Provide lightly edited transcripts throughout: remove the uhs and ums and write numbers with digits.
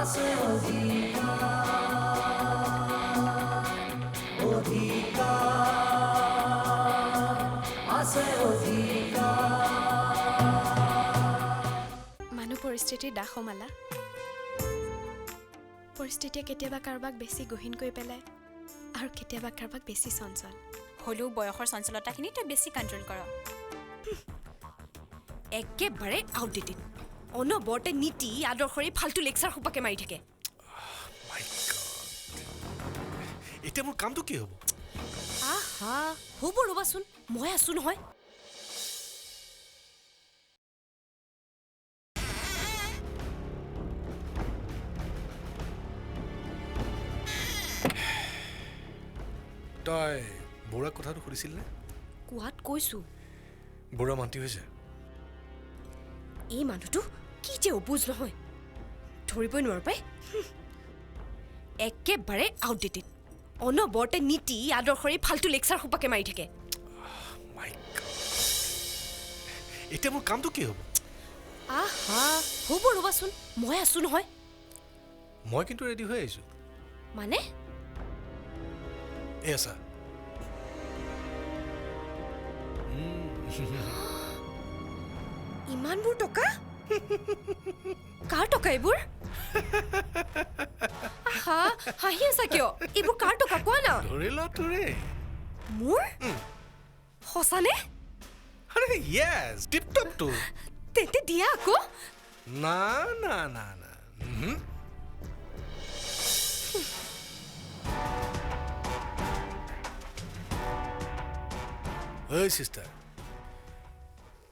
মানুহ পৰিস্থিতিৰ দাস সমালা পৰিস্থিতিয়ে কেতিয়াবা কাৰোবাক বেছি গহীন কৰি পেলায় আৰু কেতিয়াবা কাৰোবাক বেছি চঞ্চল হলেও বয়সৰ চঞ্চলতাখিনি তই বেছি কণ্ট্ৰল কৰ একেবাৰে আউটডেটেড অনবৰতে নীতি আদৰ্শৰে ফাল্টু লেকচাৰ সোপাকে মাৰি থাকে এতিয়া মোৰ কামটো কি হ'ব আহা হ'ব ৰ'বাচোন মই আছো নহয় তই বুঢ়া কথাটো সুধিছিল নে কোৱাত কৈছো বুঢ়া মান্তি হৈছে এই মানুহটো কি যে অবুজ নহয় ধৰিবই নোৱাৰো পাই একেবাৰে আউটডেটেড অনবৰতে নীতি আদৰ্শৰে ফাল্টু লেকচাৰ সোপাকে মাৰি থাকে এতিয়া মোৰ কামটো কি হ'ব আহা হ'ব ৰ'বাচোন মই আছো নহয় মই কিন্তু ৰেডি হৈ আহিছোঁ মানে এছা ইমানবোৰ টকা কাৰ টকা এইবোৰ আহা হাঁহি আছা কিয় এইবোৰ কাৰ টকা কোৱা না ধৰিলা তোৰে মোৰ সঁচানে আৰে য়েছ টিপটপটো তেতে দিয়া আকৌ না না না না ঐ চিষ্টাৰ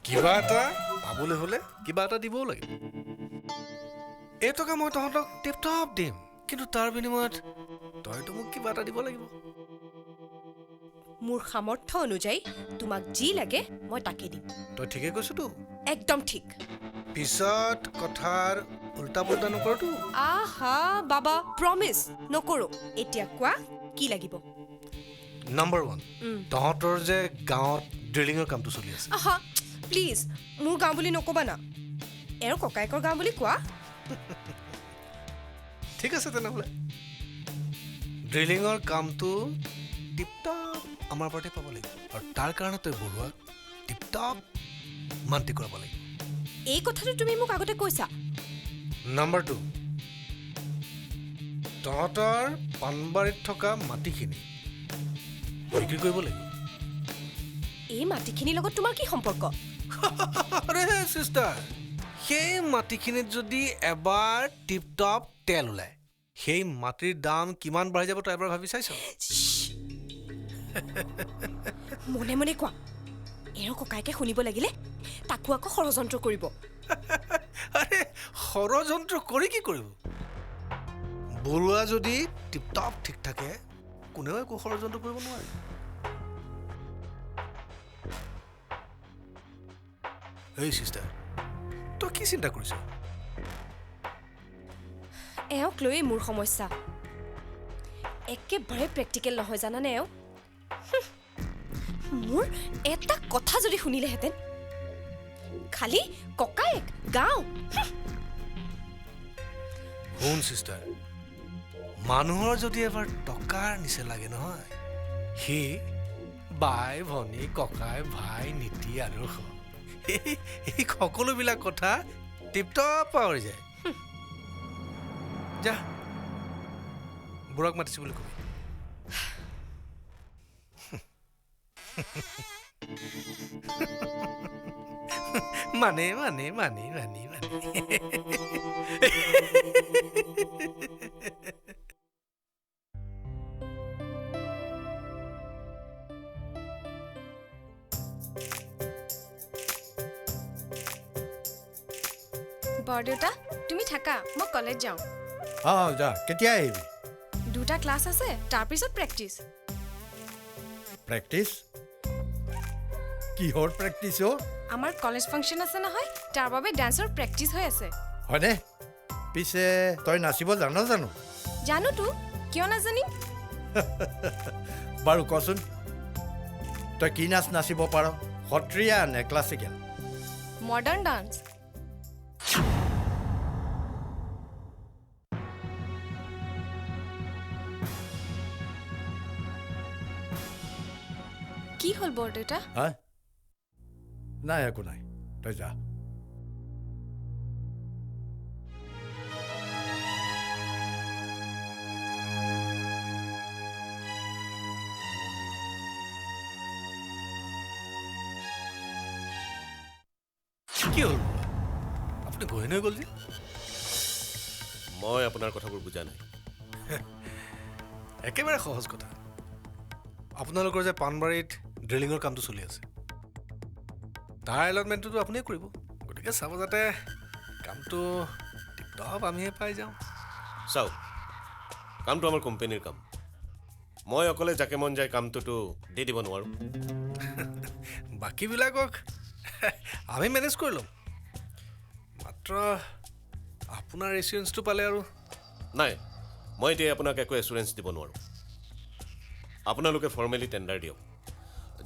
কিবা এটা পাবলৈ হ'লে কিবা এটা দিবও লাগিব এই টকা মই তহঁতক টিপটপ দিম কিন্তু তাৰ বিনিময়ত তইতো মোক কিবা এটা দিব লাগিব মোৰ সামৰ্থ্য অনুযায়ী তোমাক যি লাগে মই তাকে দিম তই ঠিকে কৈছোতো একদম ঠিক পিছত কথাৰ উল্টা পুল্টা নকৰতো আহা বাবা প্ৰমিছ নকৰো এতিয়া কোৱা কি লাগিব নম্বৰ 1 তহঁতৰ যে গাঁৱত ড্ৰিলিঙৰ কামটো চলি আছে আহা প্লিজ মোৰ গাঁও বুলি নকবা না এৰ ককায়েকৰ গাঁও বুলি কোৱা ঠিক আছে তেনেহ'লে ড্ৰিলিঙৰ কামটো টিপটপ আমাৰ ওপৰতে পাব লাগিব আৰু তাৰ কাৰণে তই বৰুৱাক টিপটপ মান্তি কৰাব লাগিব এই কথাটো তুমি মোক আগতে কৈছা নম্বৰ 2 তহঁতৰ পাণবাৰীত থকা মাটিখিনি বিক্ৰী কৰিব লাগিব এই মাটিখিনিৰ লগত তোমাৰ কি সম্পৰ্ক আৰে চিষ্টাৰ সেই মাটিখিনিত যদি এবাৰ টিপটপ তেল ওলায় সেই মাটিৰ দাম কিমান বাঢ়ি যাব তই এবাৰ ভাবি চাইছ মনে মনে কোৱা এৰ ককায়েকে শুনিব লাগিলে তাকো আকৌ ষড়যন্ত্ৰ কৰিব আৰে ষড়যন্ত্ৰ কৰি কি কৰিব বৰুৱা যদি টিপটপ ঠিক থাকে কোনেও একো ষড়যন্ত্ৰ কৰিব নোৱাৰে এই চিষ্টাৰ তই কি চিন্তা কৰিছ এওঁক লৈয়ে মোৰ সমস্যা একেবাৰে প্ৰেক্টিকেল নহয় জানানে এওঁ মোৰ এটা কথা যদি শুনিলেহেঁতেন খালি ককায়েক গাঁও শুন চিষ্টাৰ মানুহৰ যদি এবাৰ টকাৰ নিচে লাগে নহয় সি বাই ভনী ককাই ভাই নীতি আদৰ্শ এই সকলোবিলাক কথা টিপটপ পাহৰি যায় যা বুঢ়াক মাতিছো বুলি কবি মানে মানে মানে মানে মানে বৰদেউতা তুমি থাকা মই কলেজ যাওঁ যা কেতিয়া আহিবি 2টা ক্লাছ আছে তাৰপিছত প্ৰেক্টিছ প্ৰেক্টিছ কিহৰ প্ৰেক্টিছ আমাৰ কলেজ ফাংচন আছে নহয় তাৰ বাবে ডান্সৰ প্ৰেক্টিছ হৈ আছে হয়নে পিছে তই নাচিব জানো জানোতো কিয় নাজানিম বাৰু কচোন তই কি নাচ নাচিব পাৰ সত্ৰীয়া নে ক্লাছিকেল মডাৰ্ণ ডান্স কি হ'ল বৰদেউতা? হা নাই একো নাই তই যা কি হ'ল আপুনি গহীন হৈ গ'ল যে মই আপোনাৰ কথাবোৰ বুজা নাই একেবাৰে সহজ কথা আপোনালোকৰ যে পাণবাৰীত ড্ৰিলিঙৰ কামটো চলি আছে তাৰ এলটমেণ্টটোতো আপুনিয়ে কৰিব গতিকে চাব যাতে কামটো টিপটপ আমিহে পাই যাওঁ চাওক কামটো আমাৰ কোম্পানীৰ কাম মই অকলে যাকে মন যায় কামটোতো দি দিব নোৱাৰোঁ বাকীবিলাকক আমি মেনেজ কৰি ল'ম মাত্ৰ আপোনাৰ এচুৰেঞ্চটো পালে আৰু নাই মই এতিয়া আপোনাক একো এচুৰেঞ্চ দিব নোৱাৰোঁ আপোনালোকে ফৰ্মেলি টেণ্ডাৰ দিয়ক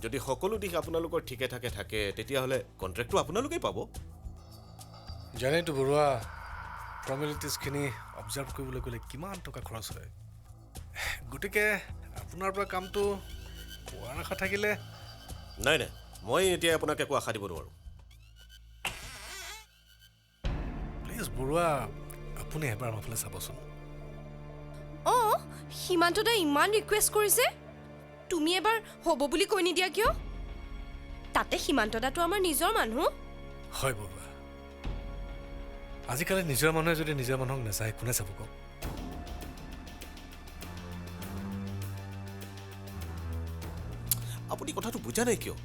যদি সকলো দিশ আপোনালোকৰ ঠিকে থাকে তেতিয়াহ'লে কণ্ট্ৰেক্টটো আপোনালোকেই পাব জানেতো বৰুৱা ফৰ্মেলিটিজখিনি অবজাৰ্ভ কৰিবলৈ গ'লে কিমান টকা খৰচ হয় গতিকে আপোনাৰ পৰা কামটো পোৱাৰ আশা থাকিলে নাই মই এতিয়া আপোনাক একো আশা দিব নোৱাৰোঁ প্লিজ বৰুৱা আপুনি এবাৰ আমাৰ ফালে চাবচোন অঁ সীমান্ত দাই ইমান ৰিকুৱেষ্ট কৰিছে তুমি এবাৰ হ'ব বুলি কৈ নিদিয়া কিয় তাতে সীমান্ত দাটো আমাৰ নিজৰ মানুহ হয় বৰুৱা আজিকালি নিজৰ মানুহে যদি নিজৰ মানুহক নাচায় কোনে চাব কওক আপুনি কথাটো বুজা নাই কিয়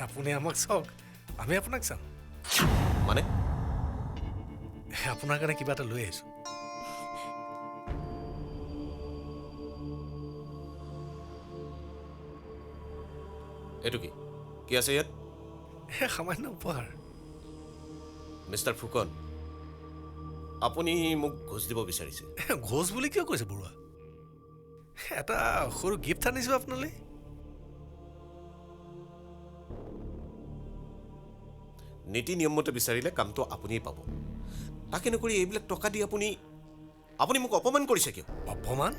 আপুনি আমাক চাওক আমি আপোনাক চাম মানে আপোনাৰ কাৰণে কিবা এটা লৈ আহিছোঁ এইটো কি আছে ইয়াত সামান্য উপহাৰ মিষ্টাৰ ফুকন আপুনি মোক ঘোচ দিব বিচাৰিছে ঘোচ বুলি কিয় কৈছে বৰুৱা এটা সৰু গিফ্ট আনিছোঁ আপোনালৈ নীতি নিয়মমতে বিচাৰিলে কামটো আপুনিয়ে পাব তাকে নকৰি এইবিলাক টকা দি আপুনি মোক অপমান কৰিছে কিয় অপমান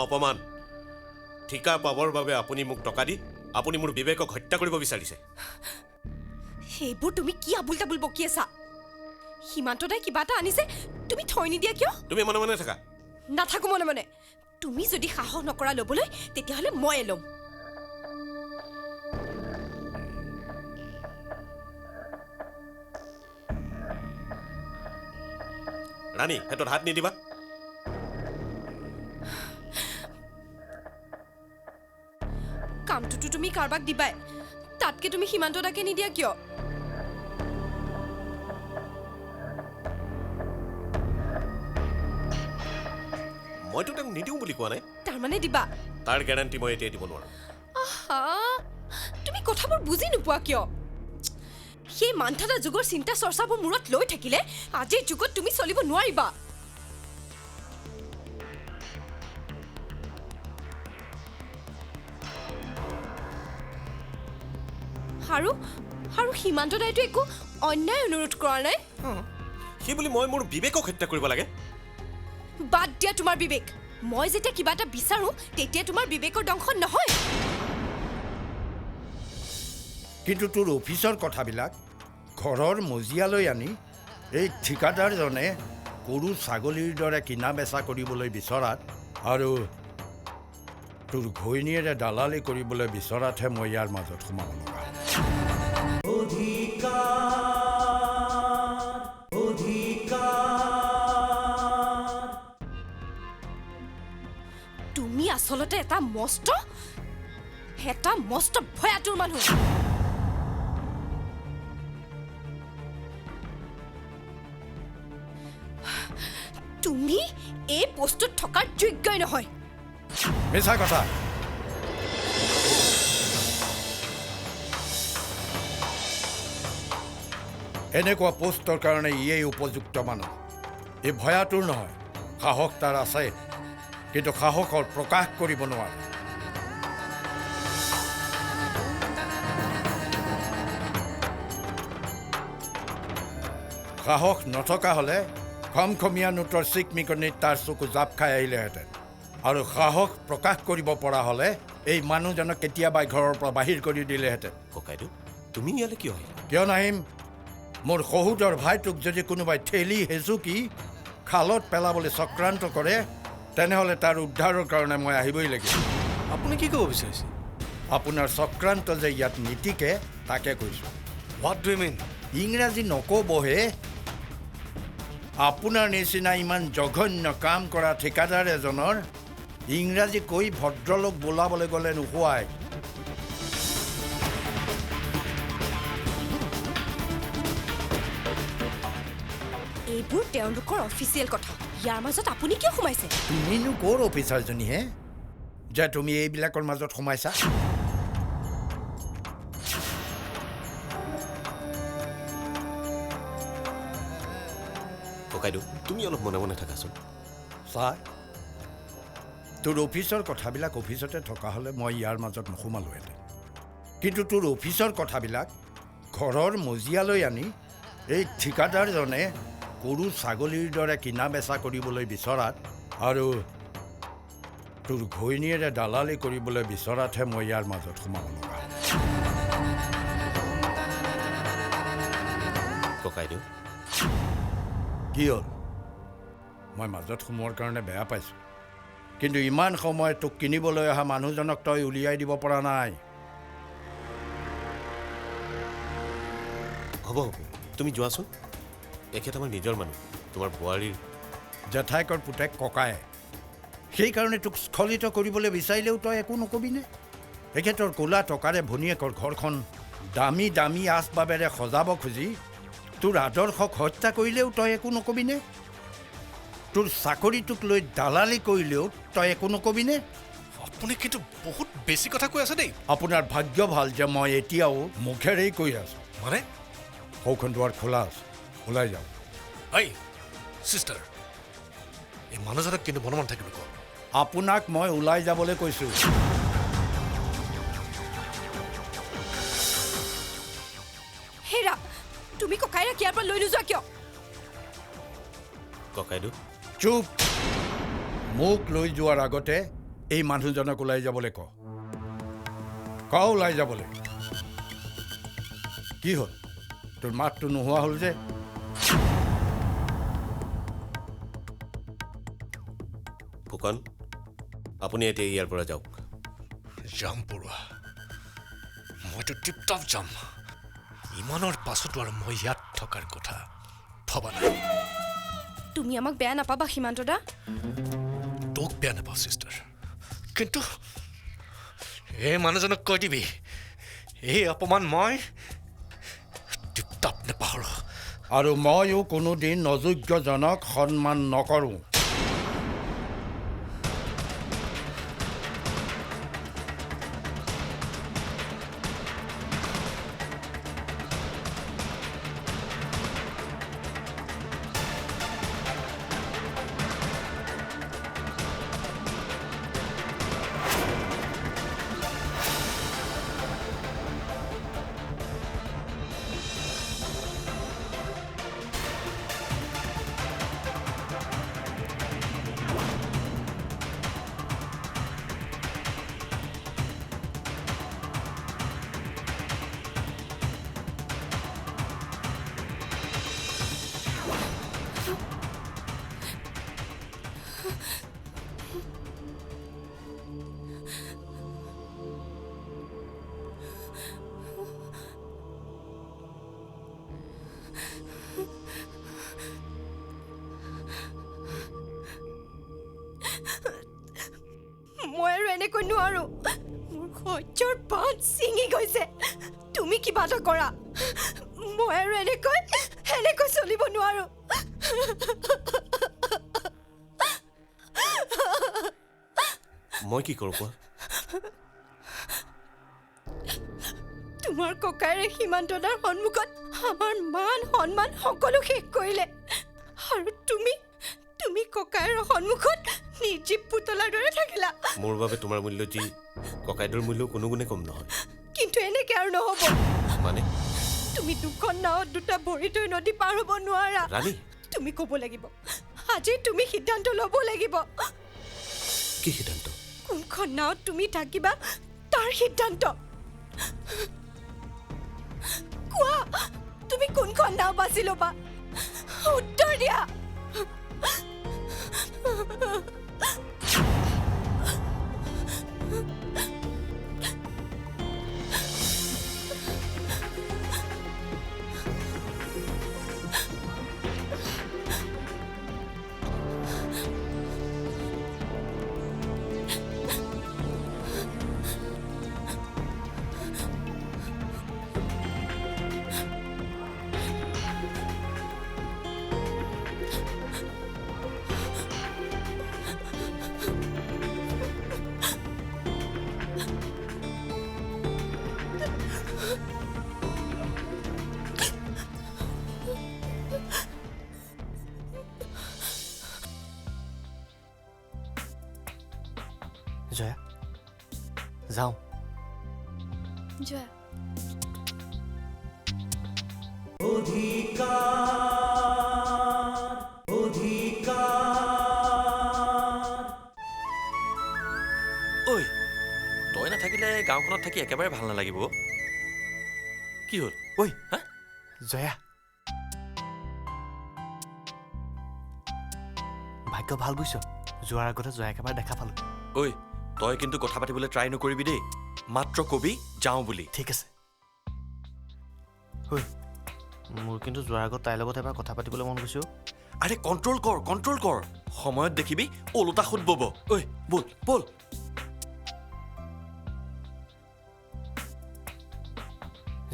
অপমান ঠিকা পাবৰ বাবে আপুনি মোক টকা দি আপুনি মোৰ বিবেকক হত্যা কৰিব বিচাৰিছে সেইবোৰ তুমি কি আবুল তাবুল বকি আছা সীমান্ত দাই কিবা এটা আনিছে তুমি থৈ নিদিয়া কিয় তুমি মনে মনে থাকা নাথাকো মনে মনে তুমি যদি সাহস নকৰা ল'বলৈ তেতিয়াহ'লে ময়ে ল'ম ৰাণী হেতত হাত নিদিবা কামটোতো তুমি কাৰোবাক দিবাই তাতকে তুমি সীমান্ত দাকে নিদিয়া কিয় মইতো তেওঁক নিদিওঁ বুলি কোৱা নাই তাৰমানে দিবা তাৰ গেৰাণ্টি মই এতিয়া দিব নোৱাৰোঁ আহা তুমি কথাবোৰ বুজি নোপোৱা কিয় সেই মান্থাদা যুগৰ চিন্তা চৰ্চাবোৰ মূৰত লৈ থাকিলে আজিৰ যুগত তুমি চলিব নোৱাৰিবা আৰু সীমান্ত দাইটো একো অন্যায় অনুৰোধ কৰা নাই সেই বুলি মই মোৰ বিবেকক হত্যা কৰিব লাগে বাদ দিয়া তোমাৰ বিবেক মই যেতিয়া কিবা এটা বিচাৰো তেতিয়া তোমাৰ বিবেকৰ দংশন নহয় কিন্তু তোৰ অফিচৰ কথাবিলাক ঘৰৰ মজিয়ালৈ আনি এই ঠিকাদাৰজনে গৰু ছাগলীৰ দৰে কিনা বেচা কৰিবলৈ বিচৰাত আৰু তোৰ ঘৈণীয়েৰে দালালি কৰিবলৈ বিচৰাতহে মই ইয়াৰ মাজত সোমাব লগা তুমি আচলতে এটা মস্ত ভয়াতুৰ মানুহ তুমি এই পোষ্টত থকাৰ যোগ্যই নহয় মিছা কথা এনেকুৱা পোষ্টৰ কাৰণে ইয়েই উপযুক্ত মানুহ এই ভয়াতুৰ নহয় সাহস তাৰ আছে কিন্তু সাহসৰ প্ৰকাশ কৰিব নোৱাৰে সাহস নথকা হ'লে খমখমীয়া নোটৰ চিকমিকনিত তাৰ চকু জাপ খাই আহিলেহেঁতেন আৰু সাহস প্ৰকাশ কৰিব পৰা হ'লে এই মানুহজনক কেতিয়াবাই ঘৰৰ পৰা বাহিৰ কৰি দিলেহেঁতেন। ককাইদেউ তুমি ইয়ালৈ কিয় আহিলা? কিয় নাহিম? মোৰ শহুৰৰ ভাইটোক যদি কোনোবাই ঠেলি হেঁচুকি খালত পেলাবলৈ চক্ৰান্ত কৰে তেনেহ'লে তাৰ উদ্ধাৰৰ কাৰণে মই আহিবই লাগিব। আপুনি কি ক'ব বিচাৰিছে? আপোনাৰ চক্ৰান্ত যে ইয়াত নীতিকে তাকে কৈছোঁ। What do you mean? ইংৰাজী নক'বহে। আপোনাৰ নিচিনা ইমান জঘন্য কাম কৰা ঠিকাদাৰ এজনৰ ইংৰাজী কৈ ভদ্ৰলোক বোলাবলৈ গ'লে নোহোৱাই। এইবোৰ তেওঁলোকৰ অফিচিয়েল কথা। ইয়াৰ মাজত আপুনি কিয় সোমাইছে? তুমিনো ক'ৰ অফিচাৰজনীহে যে তুমি এইবিলাকৰ মাজত সোমাইছা? ককাইদেউ তুমি অলপ মনে মনে থাকাচোন। চা, তোৰ অফিচৰ কথাবিলাক অফিচতে থকা হ'লে মই ইয়াৰ মাজত নোসোমালোহেঁতেন। কিন্তু তোৰ অফিচৰ কথাবিলাক ঘৰৰ মজিয়ালৈ আনি এই ঠিকাদাৰজনে গৰু ছাগলীৰ দৰে কিনা বেচা কৰিবলৈ বিচৰাত আৰু তোৰ ঘৈণীয়েৰে দালালি কৰিবলৈ বিচৰাতহে মই ইয়াৰ মাজত সোমাব লগা। ককাইদেউ কি হ'ল? মই মাজত সোমোৱাৰ কাৰণে বেয়া পাইছোঁ, কিন্তু ইমান সময় তোক কিনিবলৈ অহা মানুহজনক তই উলিয়াই দিব পৰা নাই। হ'ব হ'ব তুমি যোৱাচোন। এখেত আমাৰ নিজৰ মানুহ, তোমাৰ বোৱাৰীৰ। জেঠাইকৰ পুতেক ককাই, সেইকাৰণে তোক স্খলিত কৰিবলৈ বিচাৰিলেও তই একো নকবিনে? এখেতৰ ক'লা টকাৰে ভনীয়েকৰ ঘৰখন দামী দামী আচবাবেৰে সজাব খুজি তোৰ আদৰ্শক হত্যা কৰিলেও তই একো নকবিনে? তোৰ চাকৰিটোক লৈ দালালি কৰিলেও তই একো নকবিনে? আপুনি কিন্তু বহুত বেছি কথা কৈ আছে দেই। আপোনাৰ ভাগ্য ভাল যে মই এতিয়াও মুখেৰেই কৈ আছোঁ। মানে সৌখন দুৱাৰ খোলা আছে, ওলাই যাওঁ। এই চিষ্টাৰ, এই মানুহজনক কিন্তু মনে মনে থাকিব কওঁ। আপোনাক মই ওলাই যাবলৈ কৈছোঁ। হেৰা, তুমি ককাইৰাক ইয়াৰ পৰা লৈ নোযোৱা কিয়? ককাইদেউ চুপ! মোক লৈ যোৱাৰ আগতে এই মানুহজনক ওলাই যাবলৈ ক ওলাই যাবলৈ। কি হ'ল? তোৰ মাতটো নোহোৱা হ'ল যে? ফুকন আপুনি এতিয়া ইয়াৰ পৰা যাওক। যাম পৰুৱা, মইতো টিপটপ যাম। ইমানৰ পাছতো আৰু মই ইয়াত থকাৰ কথা ভবা নাই। তুমি আমাক বেয়া নাপাবা সীমান্ত দা। তোক বেয়া নাপাওঁ চিষ্টাৰ, কিন্তু এই মানুহজনক কৈ দিবি এই অপমান মই টিপটপ নেপাহৰোঁ। আৰু ময়ো কোনোদিন অযোগ্যজনক সন্মান নকৰোঁ। মই আৰু এনেকৈ নোৱাৰো। মোৰ সহ্যৰ বান্ধ ছিঙি গৈছে। তুমি কিবা এটা কৰা। মই আৰু এনেকৈ চলিব নোৱাৰো। মই কি কৰোঁ কোৱা? তোমাৰ ককাইৰে সীমান্ত দাৰ সন্মুখত আমাৰ মান সন্মান সকলো শেষ কৰিলে, আৰু তুমি ককাইৰ সন্মুখত নিৰ্জীৱ পুতলাৰ দৰে থাকিলা। মোৰ বাবে তোমাৰ মূল্য যি, ককাইদেউৰ মূল্য কোনো গুণে কম নহয়। কিন্তু এনেকে আৰু নহ'ব। মানে তুমি দুখন নাৱত দুটা ভৰি থৈ নদী পাৰ হ'ব নোৱাৰা। ৰাণী তুমি ক'ব লাগিব। আজি তুমি সিদ্ধান্ত ল'ব লাগিব। কি সিদ্ধান্ত? কোনখন নাও তুমি থাকিবা তাৰ সিদ্ধান্ত কোৱা তুমি কোনখন নাও বাছি ল'বা উত্তৰ দিয়া জয়া যাওঁ যোৱা ঐ তই নাথাকিলে গাঁওখনত থাকি একেবাৰে ভাল নালাগিব কি হ'ল ঐ হা জয়া ভাগ্য ভাল বুজিছ যোৱাৰ আগতে জয়াক এবাৰ দেখা পালোঁ ঐ তই কিন্তু কথা পাতিবলৈ ট্ৰাই নকৰিবি দেই মাত্ৰ কবি যাওঁ বুলি ঠিক আছে ঐ মোৰ কিন্তু যোৱাৰ আগত তাইৰ লগত এবাৰ কথা পাতিবলৈ মন গৈছে আৰে কণ্ট্ৰল কৰ সময়ত দেখিবি ওলোটা সুত বব ঐ বল বল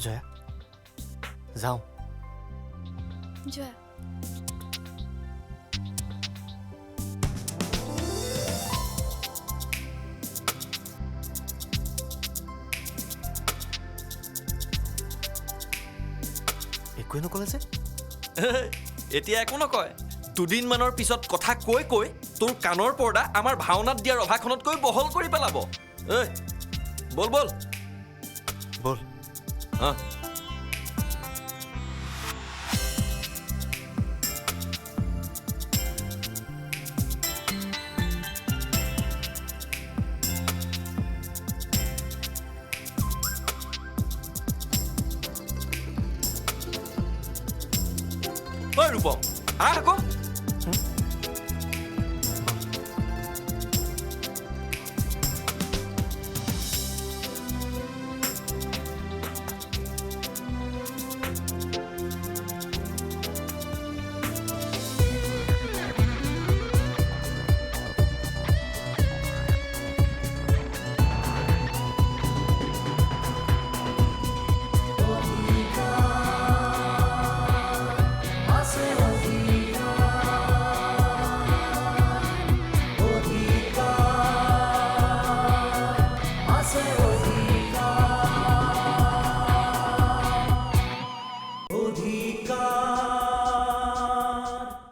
জয়া যাওঁ যোৱা একোৱে নক'লে যে এতিয়া একো নকয় দুদিনমানৰ পিছত কথা কৈ কৈ তোৰ কাণৰ পৰ্দা আমাৰ ভাওনাত দিয়াৰ অভাখনতকৈ বহল কৰি পেলাব ঐ বল বল ব'ল হা ঐ ৰূপম আহ আকৌ